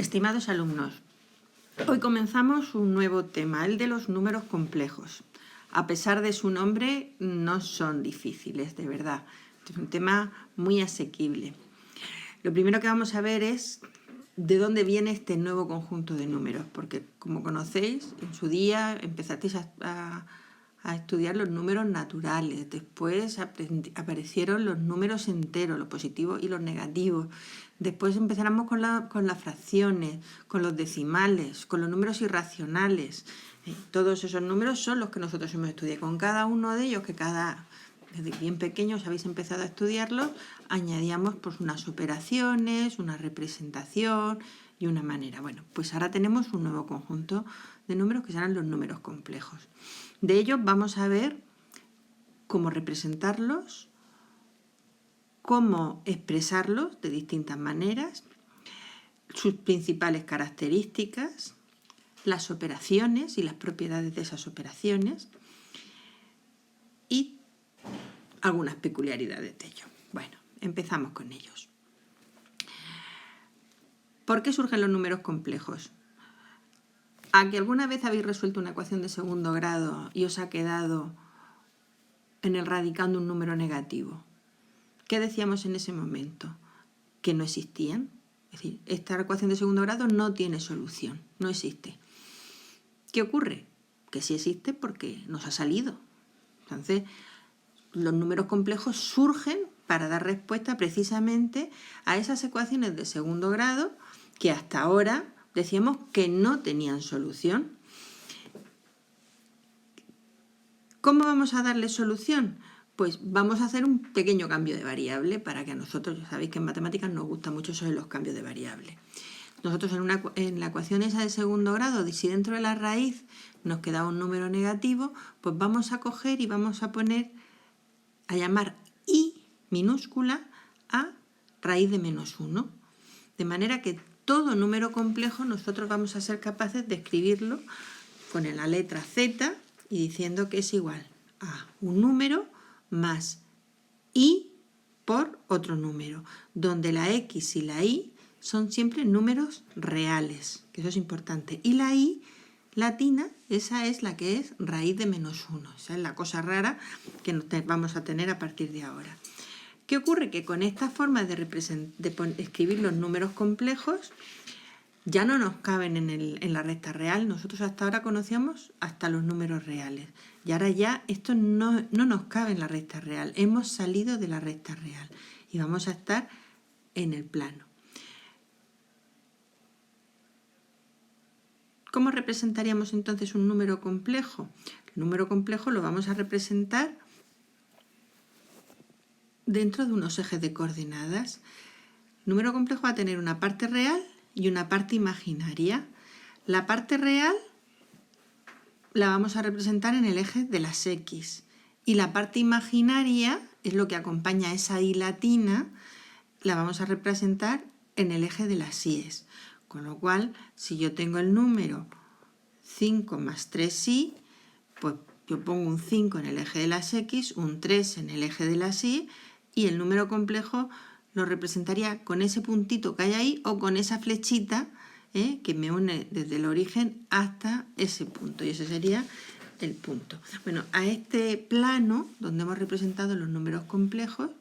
Estimados alumnos, hoy comenzamos un nuevo tema, el de los números complejos. A pesar de su nombre, no son difíciles, de verdad. Es un tema muy asequible. Lo primero que vamos a ver es de dónde viene este nuevo conjunto de números, porque como conocéis, en su día empezasteis a estudiar los números naturales, después aparecieron los números enteros, los positivos y los negativos, después empezáramos con las fracciones, con los decimales, con los números irracionales. Todos esos números son los que nosotros hemos estudiado. Con cada uno de ellos, desde bien pequeños habéis empezado a estudiarlos, añadíamos pues unas operaciones, una representación y una manera. Bueno, pues ahora tenemos un nuevo conjunto de números que serán los números complejos. De ellos vamos a ver cómo representarlos, cómo expresarlos de distintas maneras, sus principales características, las operaciones y las propiedades de esas operaciones y algunas peculiaridades de ellos. Bueno, empezamos con ellos. ¿Por qué surgen los números complejos? ¿A que alguna vez habéis resuelto una ecuación de segundo grado y os ha quedado en el radicando un número negativo? ¿Qué decíamos en ese momento? Que no existían. Es decir, esta ecuación de segundo grado no tiene solución, no existe. ¿Qué ocurre? Que sí existe porque nos ha salido. Entonces, los números complejos surgen para dar respuesta precisamente a esas ecuaciones de segundo grado que hasta ahora decíamos que no tenían solución. ¿Cómo vamos a darle solución? Pues vamos a hacer un pequeño cambio de variable para que a nosotros, ya sabéis que en matemáticas nos gusta mucho eso de los cambios de variable. Nosotros en la ecuación esa de segundo grado, si dentro de la raíz nos queda un número negativo, pues vamos a coger y vamos a llamar i minúscula a raíz de menos 1. De manera que todo número complejo nosotros vamos a ser capaces de escribirlo con la letra z y diciendo que es igual a un número más i por otro número, donde la x y la y son siempre números reales, que eso es importante. Y la i latina, esa es la que es raíz de menos 1. Esa es la cosa rara que vamos a tener a partir de ahora. ¿Qué ocurre? Que con esta forma de escribir los números complejos ya no nos caben en la recta real. Nosotros hasta ahora conocíamos hasta los números reales. Y ahora ya esto no nos cabe en la recta real. Hemos salido de la recta real y vamos a estar en el plano. ¿Cómo representaríamos entonces un número complejo? El número complejo lo vamos a representar dentro de unos ejes de coordenadas. El número complejo va a tener una parte real y una parte imaginaria. La parte real la vamos a representar en el eje de las x y la parte imaginaria es lo que acompaña a esa y latina, la vamos a representar en el eje de las y's. Con lo cual, si yo tengo el número 5 más 3y, pues yo pongo un 5 en el eje de las x, un 3 en el eje de las y, y el número complejo lo representaría con ese puntito que hay ahí o con esa flechita que me une desde el origen hasta ese punto, y ese sería el punto. Bueno, a este plano, donde hemos representado los números complejos,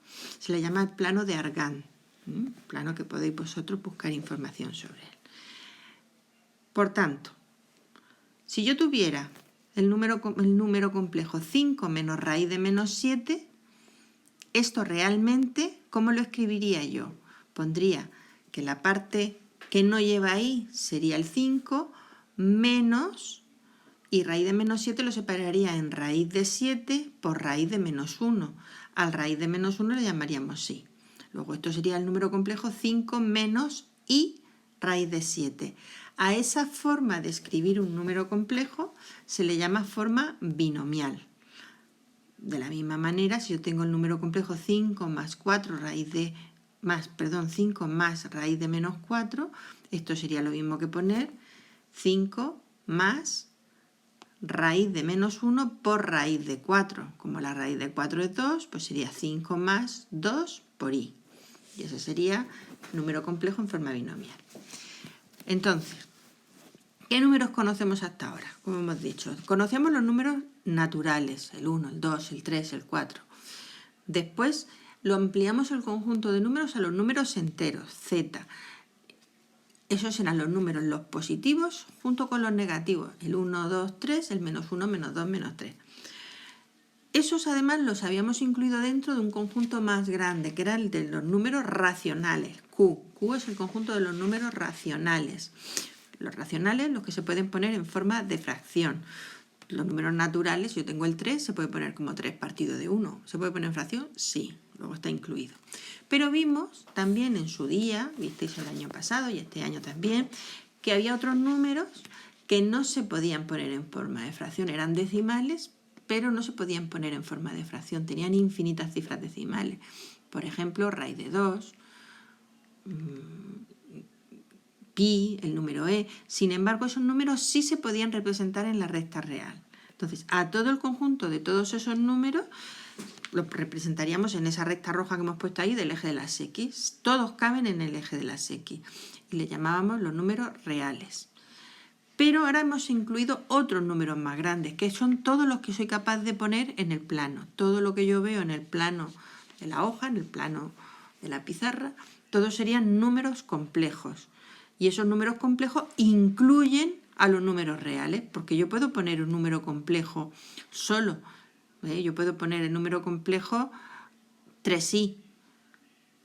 se le llama el plano de Argand, plano que podéis vosotros buscar información sobre él. Por tanto, si yo tuviera el número complejo 5 menos raíz de menos 7, esto realmente, ¿cómo lo escribiría yo? Pondría que la parte que no lleva i sería el 5 menos, y raíz de menos 7 lo separaría en raíz de 7 por raíz de menos 1. Al raíz de menos 1 le llamaríamos i. Luego esto sería el número complejo 5 menos i raíz de 7. A esa forma de escribir un número complejo se le llama forma binomial. De la misma manera, si yo tengo el número complejo 5 más 4 5 más raíz de menos 4, esto sería lo mismo que poner 5 más raíz de menos 1 por raíz de 4. Como la raíz de 4 es 2, pues sería 5 más 2 por i. Y ese sería número complejo en forma binomial. Entonces, ¿qué números conocemos hasta ahora? Como hemos dicho, conocemos los números naturales, el 1, el 2, el 3, el 4. Después lo ampliamos el conjunto de números a los números enteros, z. Esos serán los números, los positivos junto con los negativos, el 1, 2, 3, el menos 1, menos 2, menos 3. Esos además los habíamos incluido dentro de un conjunto más grande, que era el de los números racionales, Q. Q es el conjunto de los números racionales. Los racionales, los que se pueden poner en forma de fracción. Los números naturales, yo tengo el 3, se puede poner como 3 partido de 1. ¿Se puede poner en fracción? Sí, luego está incluido. Pero vimos también en su día, visteis el año pasado y este año también, que había otros números que no se podían poner en forma de fracción. Eran decimales, pero no se podían poner en forma de fracción. Tenían infinitas cifras decimales. Por ejemplo, raíz de 2, pi, el número e. Sin embargo, esos números sí se podían representar en la recta real. Entonces, a todo el conjunto de todos esos números los representaríamos en esa recta roja que hemos puesto ahí del eje de las X. Todos caben en el eje de las X. Y le llamábamos los números reales. Pero ahora hemos incluido otros números más grandes, que son todos los que soy capaz de poner en el plano. Todo lo que yo veo en el plano de la hoja, en el plano de la pizarra, todos serían números complejos. Y esos números complejos incluyen a los números reales, porque yo puedo poner un número complejo solo. Yo puedo poner el número complejo 3i.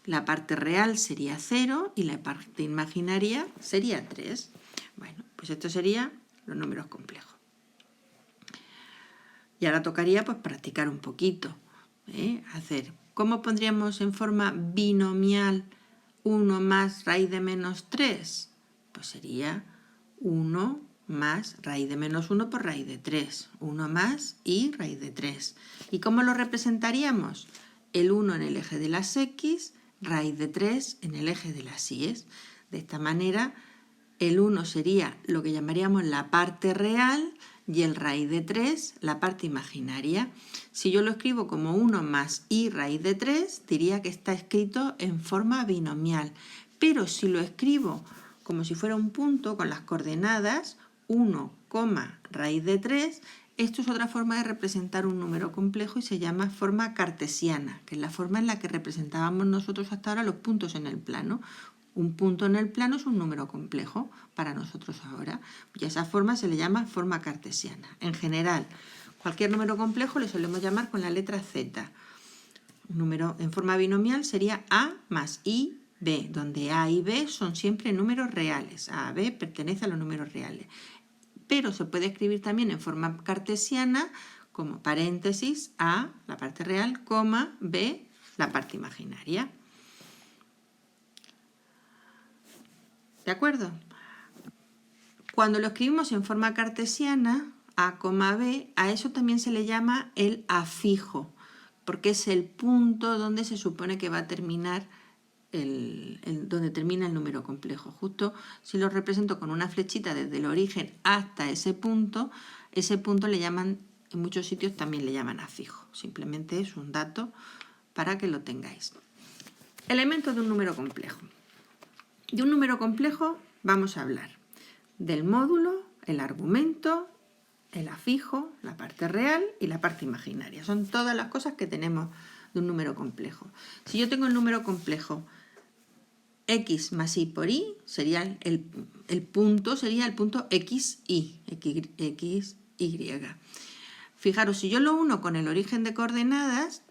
La parte real sería 0 y la parte imaginaria sería 3. Bueno, pues esto serían los números complejos. Y ahora tocaría pues practicar un poquito. Hacer, ¿cómo pondríamos en forma binomial 1 más raíz de menos 3? Pues sería 1 más raíz de menos 1 por raíz de 3. 1 más y raíz de 3. ¿Y cómo lo representaríamos? El 1 en el eje de las X, raíz de 3 en el eje de las Y. De esta manera, el 1 sería lo que llamaríamos la parte real y el raíz de 3 la parte imaginaria. Si yo lo escribo como 1 más y raíz de 3, diría que está escrito en forma binomial. Pero si lo escribo como si fuera un punto con las coordenadas 1, raíz de 3, esto es otra forma de representar un número complejo y se llama forma cartesiana, que es la forma en la que representábamos nosotros hasta ahora los puntos en el plano. Un punto en el plano es un número complejo para nosotros ahora. Y a esa forma se le llama forma cartesiana. En general, cualquier número complejo le solemos llamar con la letra Z. Un número en forma binomial sería A más I, B, donde A y B son siempre números reales. A, B pertenece a los números reales. Pero se puede escribir también en forma cartesiana como paréntesis A, la parte real, coma, B, la parte imaginaria. ¿De acuerdo? Cuando lo escribimos en forma cartesiana, A, B, a eso también se le llama el afijo, porque es el punto donde se supone que va a terminar donde termina el número complejo. Justo si lo represento con una flechita desde el origen hasta ese punto le llaman, en muchos sitios también le llaman afijo. Simplemente es un dato para que lo tengáis. Elementos de un número complejo. De un número complejo vamos a hablar del módulo, el argumento, el afijo, la parte real y la parte imaginaria. Son todas las cosas que tenemos de un número complejo. Si yo tengo el número complejo x más y por y, sería el punto xy, xy. Fijaros, si yo lo uno con el origen de coordenadas,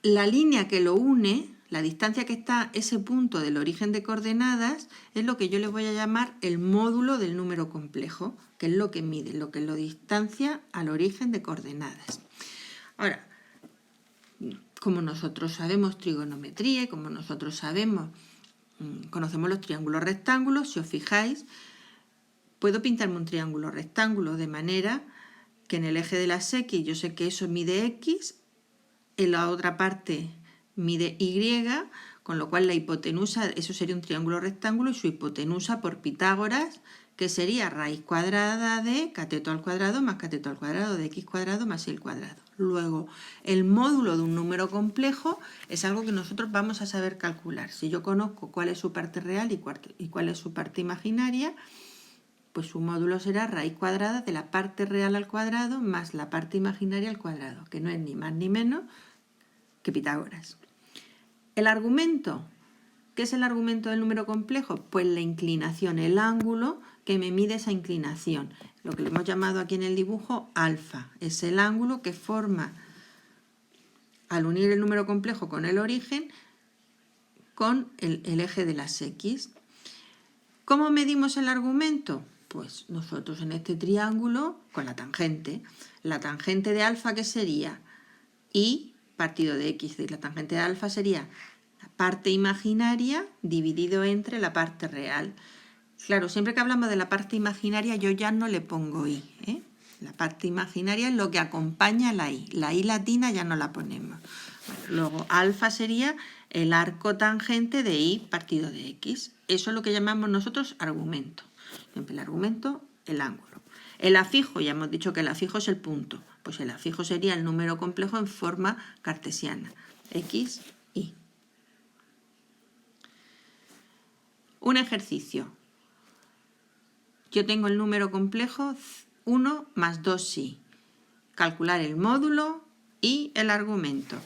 la línea que lo une, la distancia que está ese punto del origen de coordenadas, es lo que yo le voy a llamar el módulo del número complejo, que es lo que mide, lo que lo distancia al origen de coordenadas. Ahora, como nosotros sabemos trigonometría y como nosotros sabemos, conocemos los triángulos rectángulos, si os fijáis, puedo pintarme un triángulo rectángulo de manera que en el eje de las X yo sé que eso mide X, en la otra parte mide Y, con lo cual la hipotenusa, eso sería un triángulo rectángulo y su hipotenusa por Pitágoras, que sería raíz cuadrada de cateto al cuadrado más cateto al cuadrado de x cuadrado más y al cuadrado. Luego, el módulo de un número complejo es algo que nosotros vamos a saber calcular. Si yo conozco cuál es su parte real y cuál es su parte imaginaria, pues su módulo será raíz cuadrada de la parte real al cuadrado más la parte imaginaria al cuadrado, que no es ni más ni menos que Pitágoras. El argumento. ¿Qué es el argumento del número complejo? Pues la inclinación, el ángulo que me mide esa inclinación. Lo que le hemos llamado aquí en el dibujo alfa. Es el ángulo que forma, al unir el número complejo con el origen, con el eje de las X. ¿Cómo medimos el argumento? Pues nosotros en este triángulo con la tangente. La tangente de alfa, ¿qué sería? Y partido de X. Y la tangente de alfa sería la parte imaginaria dividido entre la parte real. Claro, siempre que hablamos de la parte imaginaria yo ya no le pongo I, ¿eh? La parte imaginaria es lo que acompaña a la I. La I latina ya no la ponemos. Bueno, luego alfa sería el arco tangente de I partido de X. Eso es lo que llamamos nosotros argumento. El argumento, el ángulo. El afijo, ya hemos dicho que el afijo es el punto. Pues el afijo sería el número complejo en forma cartesiana. X, Y. Un ejercicio. Yo tengo el número complejo 1 más 2i. Calcular el módulo y el argumento.